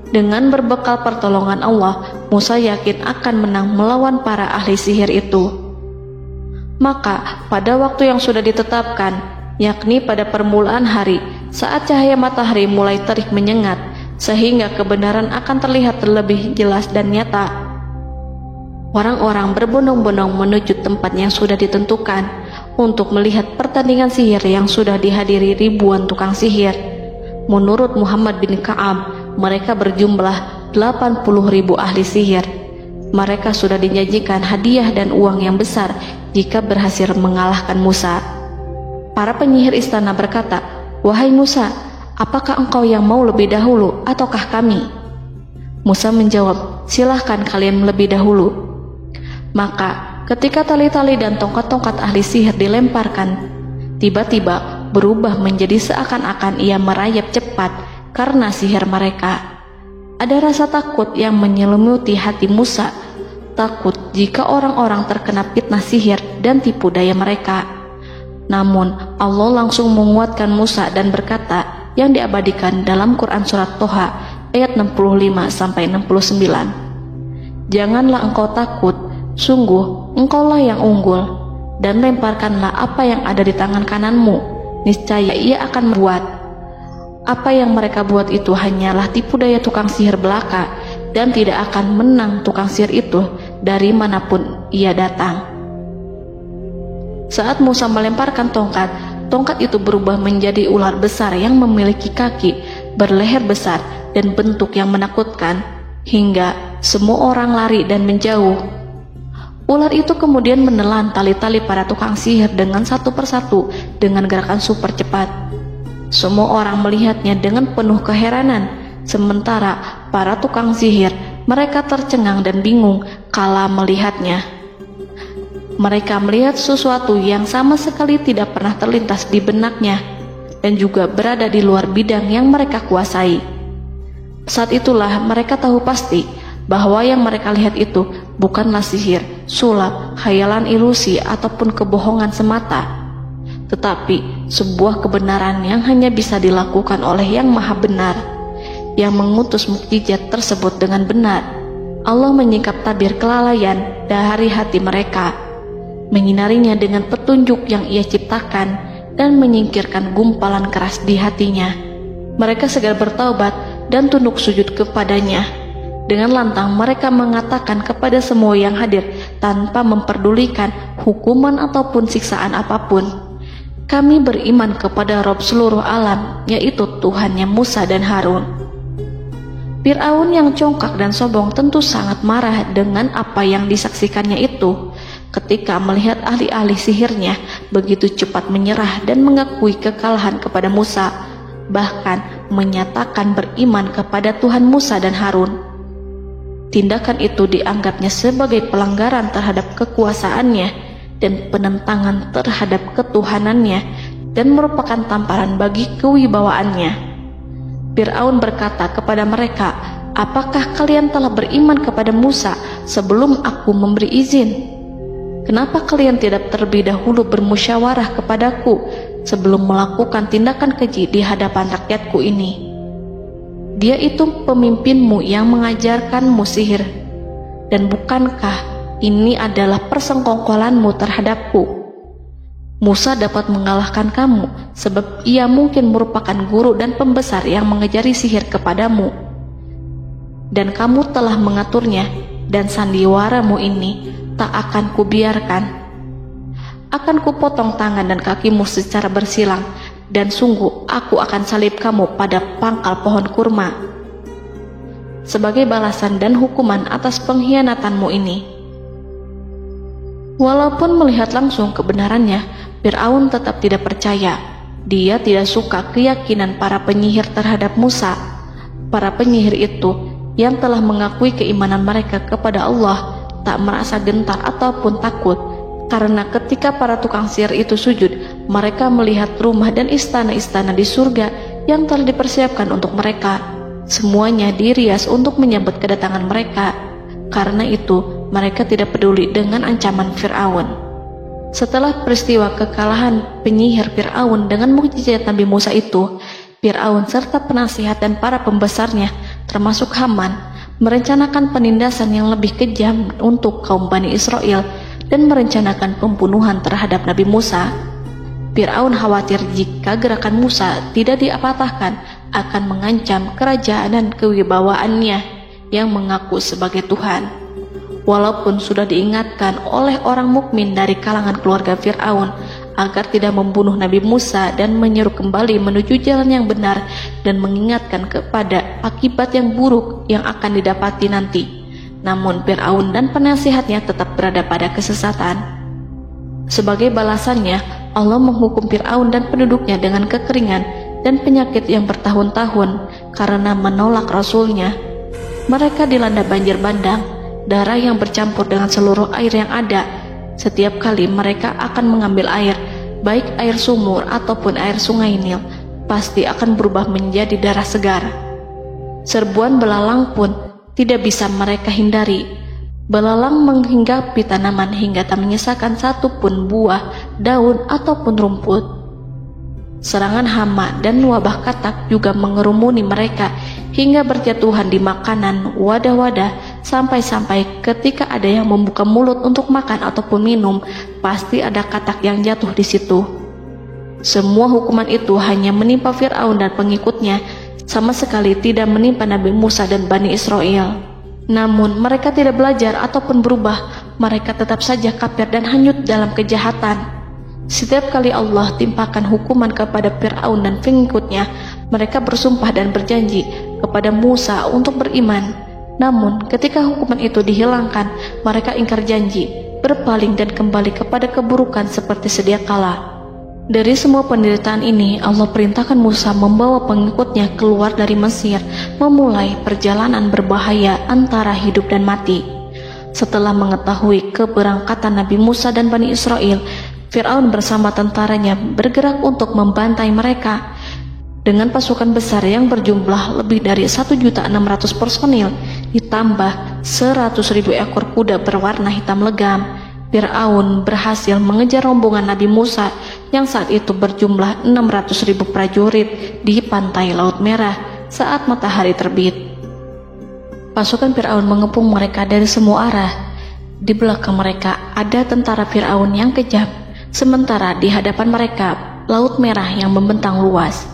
Dengan berbekal pertolongan Allah, Musa yakin akan menang melawan para ahli sihir itu. Maka pada waktu yang sudah ditetapkan, yakni pada permulaan hari, saat cahaya matahari mulai terik menyengat, sehingga kebenaran akan terlihat terlebih jelas dan nyata, orang-orang berbondong-bondong menuju tempat yang sudah ditentukan untuk melihat pertandingan sihir yang sudah dihadiri ribuan tukang sihir. Menurut Muhammad bin Ka'ab, mereka berjumlah 80.000 ahli sihir. Mereka sudah dijanjikan hadiah dan uang yang besar jika berhasil mengalahkan Musa. Para penyihir istana berkata, wahai Musa, apakah engkau yang mau lebih dahulu ataukah kami? Musa menjawab, silahkan kalian lebih dahulu. Maka ketika tali-tali dan tongkat-tongkat ahli sihir dilemparkan, tiba-tiba berubah menjadi seakan-akan ia merayap cepat karena sihir mereka. Ada rasa takut yang menyelimuti hati Musa, takut jika orang-orang terkena fitnah sihir dan tipu daya mereka. Namun Allah langsung menguatkan Musa dan berkata yang diabadikan dalam Quran Surat Toha ayat 65-69, janganlah engkau takut, sungguh engkaulah yang unggul, dan lemparkanlah apa yang ada di tangan kananmu, niscaya ia akan membuat. Apa yang mereka buat itu hanyalah tipu daya tukang sihir belaka, dan tidak akan menang tukang sihir itu dari manapun ia datang. Saat Musa melemparkan tongkat, tongkat itu berubah menjadi ular besar yang memiliki kaki, berleher besar, dan bentuk yang menakutkan, hingga semua orang lari dan menjauh. Ular itu kemudian menelan tali-tali para tukang sihir dengan satu persatu dengan gerakan super cepat. Semua orang melihatnya dengan penuh keheranan, sementara para tukang sihir mereka tercengang dan bingung kala melihatnya. Mereka melihat sesuatu yang sama sekali tidak pernah terlintas di benaknya dan juga berada di luar bidang yang mereka kuasai. Saat itulah mereka tahu pasti bahwa yang mereka lihat itu bukanlah sihir, sulap, khayalan ilusi ataupun kebohongan semata, tetapi sebuah kebenaran yang hanya bisa dilakukan oleh Yang Maha Benar, yang mengutus mukjizat tersebut dengan benar. Allah menyingkap tabir kelalaian dari hati mereka, menyinarinya dengan petunjuk yang Ia ciptakan dan menyingkirkan gumpalan keras di hatinya. Mereka segera bertaubat dan tunduk sujud kepadanya. Dengan lantang mereka mengatakan kepada semua yang hadir tanpa memperdulikan hukuman ataupun siksaan apapun, "Kami beriman kepada Rob seluruh alam, yaitu Tuhannya Musa dan Harun." Fir'aun yang congkak dan sombong tentu sangat marah dengan apa yang disaksikannya itu. Ketika melihat ahli-ahli sihirnya begitu cepat menyerah dan mengakui kekalahan kepada Musa, bahkan menyatakan beriman kepada Tuhan Musa dan Harun. Tindakan itu dianggapnya sebagai pelanggaran terhadap kekuasaannya dan penentangan terhadap ketuhanannya dan merupakan tamparan bagi kewibawaannya. Fir'aun berkata kepada mereka, "Apakah kalian telah beriman kepada Musa sebelum aku memberi izin? Kenapa kalian tidak terlebih dahulu bermusyawarah kepadaku sebelum melakukan tindakan keji di hadapan rakyatku ini? Dia itu pemimpinmu yang mengajarkanmu sihir, dan bukankah ini adalah persengkongkolanmu terhadapku? Musa dapat mengalahkan kamu sebab ia mungkin merupakan guru dan pembesar yang mengajari sihir kepadamu, dan kamu telah mengaturnya, dan sandiwaramu ini tak akan kubiarkan. Akan kupotong tangan dan kakimu secara bersilang, dan sungguh aku akan salib kamu pada pangkal pohon kurma sebagai balasan dan hukuman atas pengkhianatanmu ini." Walaupun melihat langsung kebenarannya, Fir'aun tetap tidak percaya. Dia tidak suka keyakinan para penyihir terhadap Musa. Para penyihir itu yang telah mengakui keimanan mereka kepada Allah tak merasa gentar ataupun takut, karena ketika para tukang sihir itu sujud, mereka melihat rumah dan istana-istana di surga yang telah dipersiapkan untuk mereka. Semuanya dirias untuk menyambut kedatangan mereka. Karena itu, mereka tidak peduli dengan ancaman Fir'aun. Setelah peristiwa kekalahan penyihir Fir'aun dengan mukjizat Nabi Musa itu, Fir'aun serta penasihat dan para pembesarnya, termasuk Haman, merencanakan penindasan yang lebih kejam untuk kaum Bani Israel dan merencanakan pembunuhan terhadap Nabi Musa. Fir'aun khawatir jika gerakan Musa tidak dipatahkan akan mengancam kerajaan dan kewibawaannya yang mengaku sebagai Tuhan. Walaupun sudah diingatkan oleh orang mukmin dari kalangan keluarga Fir'aun agar tidak membunuh Nabi Musa dan menyeru kembali menuju jalan yang benar dan mengingatkan kepada akibat yang buruk yang akan didapati nanti, namun Fir'aun dan penasihatnya tetap berada pada kesesatan. Sebagai balasannya, Allah menghukum Fir'aun dan penduduknya dengan kekeringan dan penyakit yang bertahun-tahun karena menolak Rasulnya. Mereka dilanda banjir bandang, darah yang bercampur dengan seluruh air yang ada. Setiap kali mereka akan mengambil air, baik air sumur ataupun air sungai Nil, pasti akan berubah menjadi darah segar. Serbuan belalang pun tidak bisa mereka hindari. Belalang menghinggapi tanaman hingga tak menyisakan satupun buah, daun, ataupun rumput. Serangan hama dan wabah katak juga mengerumuni mereka hingga berjatuhan di makanan, wadah-wadah, sampai-sampai ketika ada yang membuka mulut untuk makan ataupun minum, pasti ada katak yang jatuh di situ. Semua hukuman itu hanya menimpa Fir'aun dan pengikutnya, sama sekali tidak menimpa Nabi Musa dan Bani Israel. Namun mereka tidak belajar ataupun berubah, mereka tetap saja kafir dan hanyut dalam kejahatan. Setiap kali Allah timpakan hukuman kepada Fir'aun dan pengikutnya, mereka bersumpah dan berjanji kepada Musa untuk beriman. Namun ketika hukuman itu dihilangkan, mereka ingkar janji berpaling dan kembali kepada keburukan seperti sedia kala. Dari semua penderitaan ini, Allah perintahkan Musa membawa pengikutnya keluar dari Mesir, memulai perjalanan berbahaya antara hidup dan mati. Setelah mengetahui keberangkatan Nabi Musa dan Bani Israel, Fir'aun bersama tentaranya bergerak untuk membantai mereka. Dengan pasukan besar yang berjumlah lebih dari 1.600.000 personil, ditambah 100.000 ekor kuda berwarna hitam legam, Fir'aun berhasil mengejar rombongan Nabi Musa yang saat itu berjumlah 600.000 prajurit di pantai Laut Merah saat matahari terbit. Pasukan Fir'aun mengepung mereka dari semua arah. Di belakang mereka ada tentara Fir'aun yang kejam, sementara di hadapan mereka Laut Merah yang membentang luas.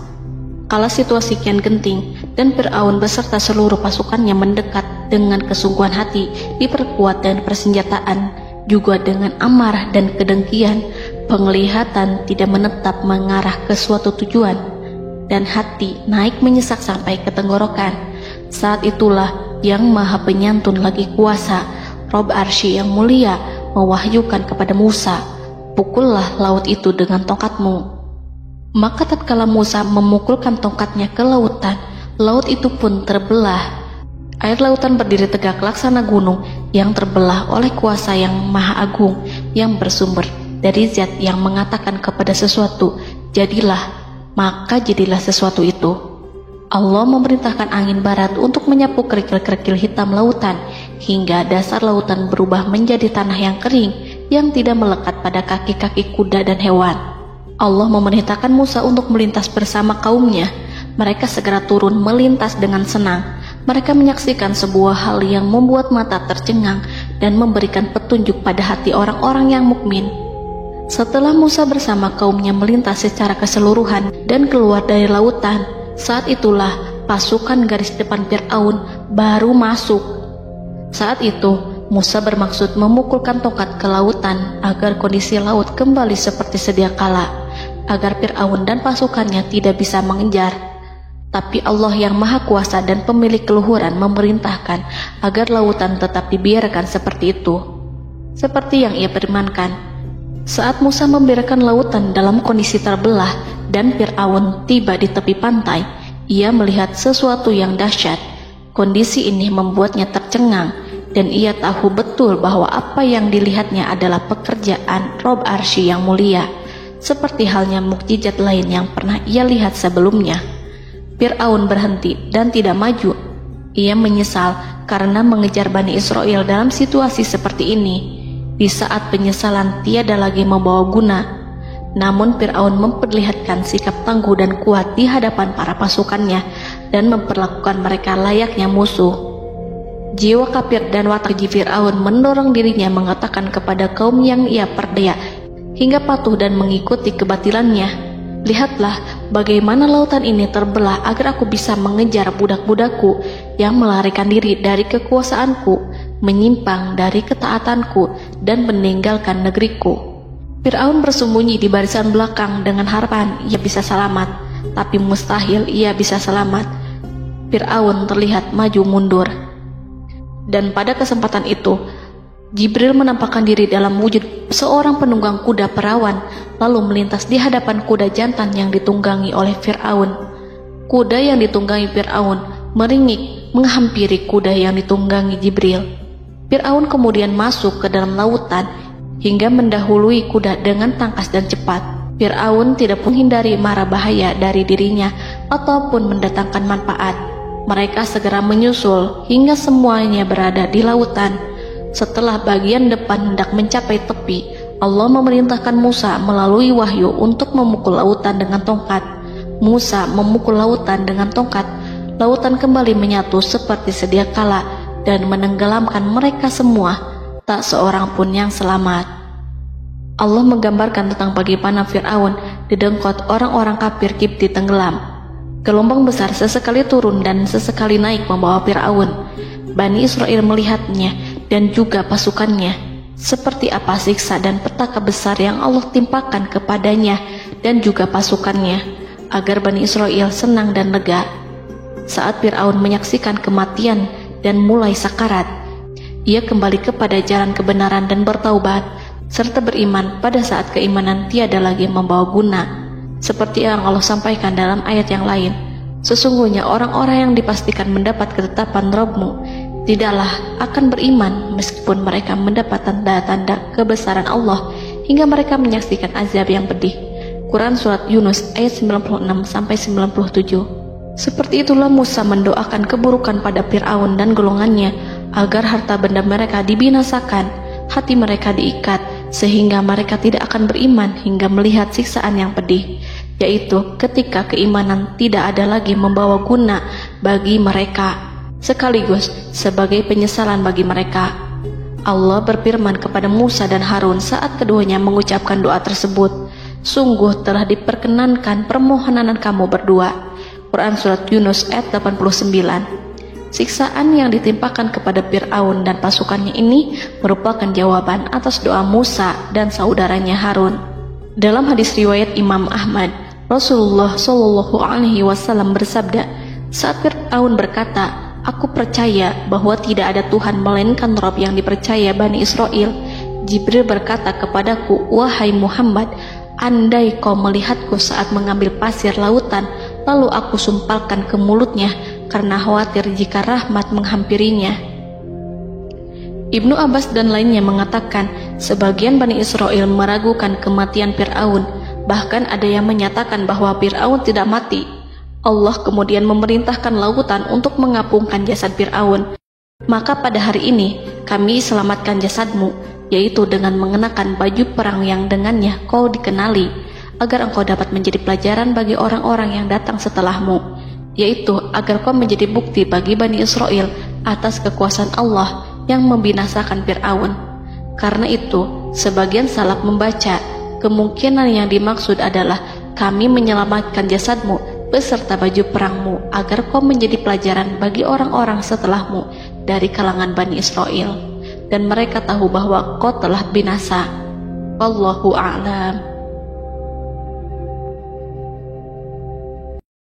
Kala situasi kian genting dan Fir'aun beserta seluruh pasukannya mendekat dengan kesungguhan hati, diperkuat dan persenjataan, juga dengan amarah dan kedengkian, penglihatan tidak menetap mengarah ke suatu tujuan, dan hati naik menyesak sampai ke tenggorokan. Saat itulah Yang Maha Penyantun lagi kuasa, Rob Arsy yang mulia, mewahyukan kepada Musa, "Pukullah laut itu dengan tongkatmu." Maka tatkala Musa memukulkan tongkatnya ke lautan, laut itu pun terbelah. Air lautan berdiri tegak laksana gunung yang terbelah oleh kuasa yang maha agung, yang bersumber dari zat yang mengatakan kepada sesuatu, "Jadilah," maka jadilah sesuatu itu. Allah memerintahkan angin barat untuk menyapu kerikil-kerikil hitam lautan, hingga dasar lautan berubah menjadi tanah yang kering, yang tidak melekat pada kaki-kaki kuda dan hewan. Allah memerintahkan Musa untuk melintas bersama kaumnya. Mereka segera turun melintas dengan senang. Mereka menyaksikan sebuah hal yang membuat mata tercengang dan memberikan petunjuk pada hati orang-orang yang mukmin. Setelah Musa bersama kaumnya melintas secara keseluruhan dan keluar dari lautan, saat itulah pasukan garis depan Fir'aun baru masuk. Saat itu Musa bermaksud memukulkan tongkat ke lautan agar kondisi laut kembali seperti sedia kala, agar Fir'aun dan pasukannya tidak bisa mengejar. Tapi Allah yang Maha Kuasa dan pemilik keluhuran memerintahkan agar lautan tetap dibiarkan seperti itu, seperti yang Ia firmankan. Saat Musa membiarkan lautan dalam kondisi terbelah dan Fir'aun tiba di tepi pantai, ia melihat sesuatu yang dahsyat. Kondisi ini membuatnya tercengang, dan ia tahu betul bahwa apa yang dilihatnya adalah pekerjaan Rob Arsy yang mulia, seperti halnya mukjizat lain yang pernah ia lihat sebelumnya. Fir'aun berhenti dan tidak maju. Ia menyesal karena mengejar Bani Israel dalam situasi seperti ini, di saat penyesalan tiada lagi membawa guna. Namun Fir'aun memperlihatkan sikap tangguh dan kuat di hadapan para pasukannya dan memperlakukan mereka layaknya musuh. Jiwa kafir dan watak keji Fir'aun mendorong dirinya mengatakan kepada kaum yang ia perdaya hingga patuh dan mengikuti kebatilannya, "Lihatlah bagaimana lautan ini terbelah agar aku bisa mengejar budak-budakku yang melarikan diri dari kekuasaanku, menyimpang dari ketaatanku dan meninggalkan negeriku." Fir'aun bersembunyi di barisan belakang dengan harapan ia bisa selamat, tapi mustahil ia bisa selamat. Fir'aun terlihat maju mundur. Dan pada kesempatan itu, Jibril menampakkan diri dalam wujud seorang penunggang kuda perawan, lalu melintas di hadapan kuda jantan yang ditunggangi oleh Fir'aun. Kuda yang ditunggangi Fir'aun meringik menghampiri kuda yang ditunggangi Jibril. Fir'aun kemudian masuk ke dalam lautan hingga mendahului kuda dengan tangkas dan cepat. Fir'aun tidak menghindari mara bahaya dari dirinya ataupun mendatangkan manfaat. Mereka segera menyusul hingga semuanya berada di lautan. Setelah bagian depan hendak mencapai tepi, Allah memerintahkan Musa melalui wahyu untuk memukul lautan dengan tongkat. Musa memukul lautan dengan tongkat. Lautan kembali menyatu seperti sedia kala dan menenggelamkan mereka semua. Tak seorang pun yang selamat. Allah menggambarkan tentang bagaimana Fir'aun didengkot orang-orang kafir Kipti tenggelam. Gelombang besar sesekali turun dan sesekali naik membawa Fir'aun. Bani Israel melihatnya dan juga pasukannya, seperti apa siksa dan petaka besar yang Allah timpakan kepadanya dan juga pasukannya, agar Bani Israel senang dan lega. Saat Fir'aun menyaksikan kematian dan mulai sakarat, ia kembali kepada jalan kebenaran dan bertaubat, serta beriman pada saat keimanan tiada lagi membawa guna. Seperti yang Allah sampaikan dalam ayat yang lain, sesungguhnya orang-orang yang dipastikan mendapat ketetapan Rabb-Mu tidaklah akan beriman meskipun mereka mendapat tanda-tanda kebesaran Allah hingga mereka menyaksikan azab yang pedih. Quran Surat Yunus ayat 96-97. Seperti itulah Musa mendoakan keburukan pada Fir'aun dan golongannya agar harta benda mereka dibinasakan, hati mereka diikat sehingga mereka tidak akan beriman hingga melihat siksaan yang pedih, yaitu ketika keimanan tidak ada lagi membawa guna bagi mereka, sekaligus sebagai penyesalan bagi mereka. Allah berfirman kepada Musa dan Harun saat keduanya mengucapkan doa tersebut, sungguh telah diperkenankan permohonan kamu berdua. Quran Surat Yunus ayat 89. Siksaan yang ditimpakan kepada Fir'aun dan pasukannya ini merupakan jawaban atas doa Musa dan saudaranya Harun. Dalam hadis riwayat Imam Ahmad, Rasulullah Shallallahu Alaihi Wasallam bersabda, saat Fir'aun berkata, aku percaya bahwa tidak ada Tuhan melainkan Rabb yang dipercaya Bani Israel, Jibril berkata kepadaku, wahai Muhammad, andai kau melihatku saat mengambil pasir lautan, lalu aku sumpalkan ke mulutnya karena khawatir jika rahmat menghampirinya. Ibnu Abbas dan lainnya mengatakan, sebagian Bani Israel meragukan kematian Fir'aun, bahkan ada yang menyatakan bahwa Fir'aun tidak mati. Allah kemudian memerintahkan lautan untuk mengapungkan jasad Fir'aun. Maka pada hari ini kami selamatkan jasadmu, yaitu dengan mengenakan baju perang yang dengannya kau dikenali, agar engkau dapat menjadi pelajaran bagi orang-orang yang datang setelahmu, yaitu agar kau menjadi bukti bagi Bani Israel atas kekuasaan Allah yang membinasakan Fir'aun. Karena itu, sebagian salaf membaca, kemungkinan yang dimaksud adalah kami menyelamatkan jasadmu beserta baju perangmu agar kau menjadi pelajaran bagi orang-orang setelahmu dari kalangan Bani Israel, dan mereka tahu bahwa kau telah binasa. Wallahu a'lam.